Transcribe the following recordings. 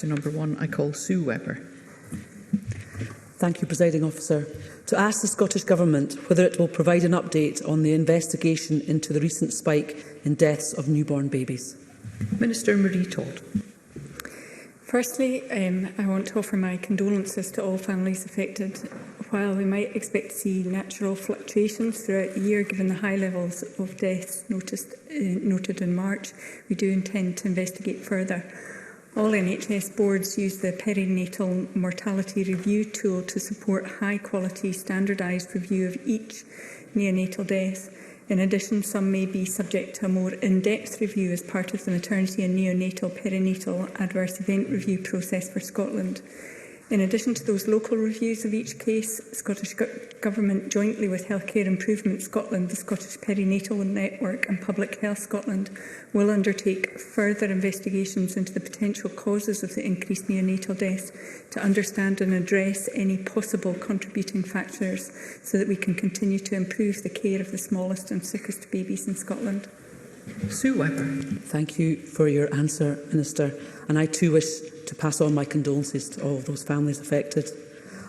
Number 1, I call Sue Webber. Thank you, Presiding Officer. To ask the Scottish Government whether it will provide an update on the investigation into the recent spike in deaths of newborn babies. Minister Marie Todd. Firstly, I want to offer my condolences to all families affected. While we might expect to see natural fluctuations throughout the year, given the high levels of deaths noted in March, we do intend to investigate further. All NHS boards use the perinatal mortality review tool to support high-quality, standardised review of each neonatal death. In addition, some may be subject to a more in-depth review as part of the maternity and neonatal perinatal adverse event review process for Scotland. In addition to those local reviews of each case, Scottish Government, jointly with Healthcare Improvement Scotland, the Scottish Perinatal Network and Public Health Scotland, will undertake further investigations into the potential causes of the increased neonatal deaths to understand and address any possible contributing factors so that we can continue to improve the care of the smallest and sickest babies in Scotland. Sue Webber. Thank you for your answer, Minister, and I too wish to pass on my condolences to all of those families affected.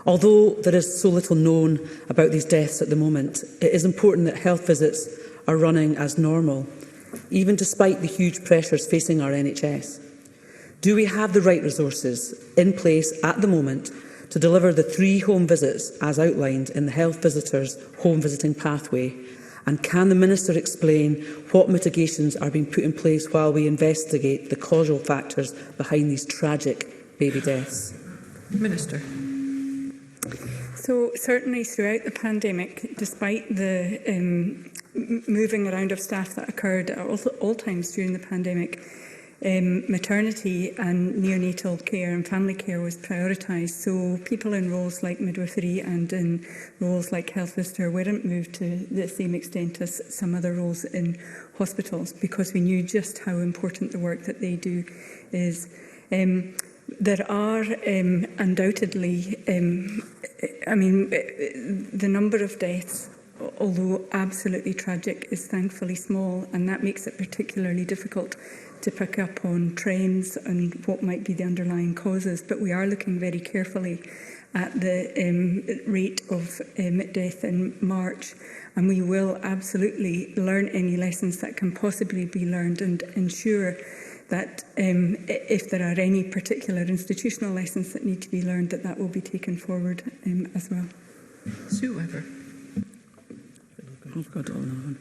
Although there is so little known about these deaths at the moment, it is important that health visits are running as normal, even despite the huge pressures facing our NHS. Do we have the right resources in place at the moment to deliver the 3 home visits as outlined in the Health Visitors Home Visiting Pathway? And can the Minister explain what mitigations are being put in place while we investigate the causal factors behind these tragic baby deaths? Minister. So certainly throughout the pandemic, despite the moving around of staff that occurred at all times during the pandemic, maternity and neonatal care and family care was prioritised. So people in roles like midwifery and in roles like health visitor weren't moved to the same extent as some other roles in hospitals, because we knew just how important the work that they do is. There are undoubtedly, the number of deaths, although absolutely tragic, is thankfully small, and that makes it particularly difficult to pick up on trends and what might be the underlying causes. But we are looking very carefully at the rate of death in March, and we will absolutely learn any lessons that can possibly be learned and ensure that if there are any particular institutional lessons that need to be learned, that will be taken forward as well. Sue Webber. I've got another one.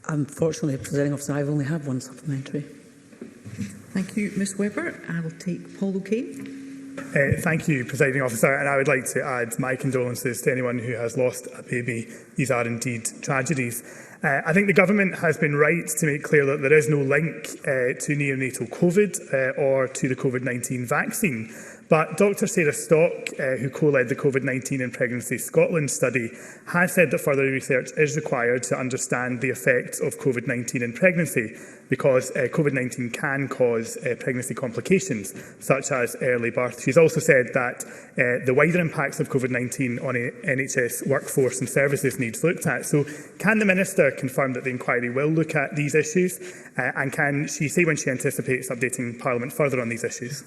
Unfortunately, Presiding Officer, I only have one supplementary. Thank you, Ms Webber. I will take Paul O'Kane. Thank you, Presiding Officer, and I would like to add my condolences to anyone who has lost a baby. These are indeed tragedies. I think the Government has been right to make clear that there is no link to neonatal COVID or to the COVID-19 vaccine. But Dr Sarah Stock, who co-led the COVID-19 in Pregnancy Scotland study, has said that further research is required to understand the effects of COVID-19 in pregnancy, because COVID-19 can cause pregnancy complications, such as early birth. She's also said that the wider impacts of COVID-19 on NHS workforce and services needs looked at. So can the Minister confirm that the inquiry will look at these issues? And can she say when she anticipates updating Parliament further on these issues?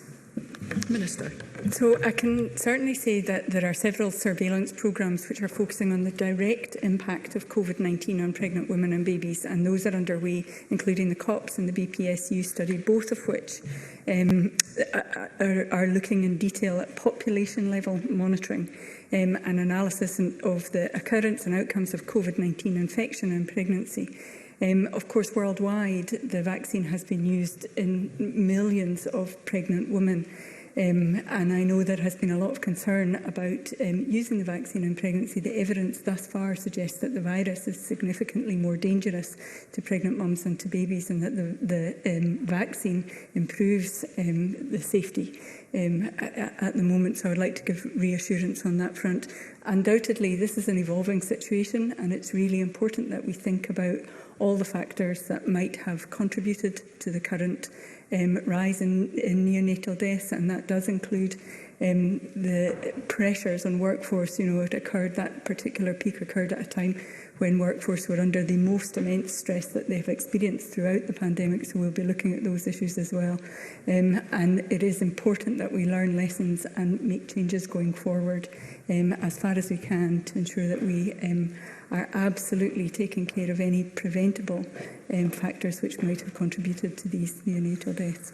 Minister. So I can certainly say that there are several surveillance programmes which are focusing on the direct impact of COVID-19 on pregnant women and babies, and those are underway, including the COPS and the BPSU study, both of which are looking in detail at population-level monitoring and analysis of the occurrence and outcomes of COVID-19 infection and pregnancy. Of course, worldwide, the vaccine has been used in millions of pregnant women. And I know there has been a lot of concern about using the vaccine in pregnancy. The evidence thus far suggests that the virus is significantly more dangerous to pregnant mums and to babies, and that the vaccine improves the safety at the moment. So I would like to give reassurance on that front. Undoubtedly, this is an evolving situation, and it's really important that we think about all the factors that might have contributed to the current rise in neonatal deaths, and that does include the pressures on workforce. You know, that particular peak occurred at a time when workforce were under the most immense stress that they've experienced throughout the pandemic. So we'll be looking at those issues as well. And it is important that we learn lessons and make changes going forward as far as we can to ensure that we are absolutely taking care of any preventable factors which might have contributed to these neonatal deaths.